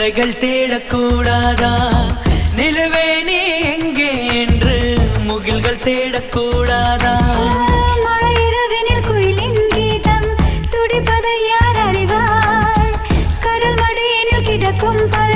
கரைகள் தேடக்கூடாதா? நிலவே நீ எங்கே என்று முகில்கள் தேடக்கூடாதா? மழை இரவினில் குயிலின் கீதம் துடிப்பதை யார் அறிவார்? கடல் மடியினில் கிடக்கும் பல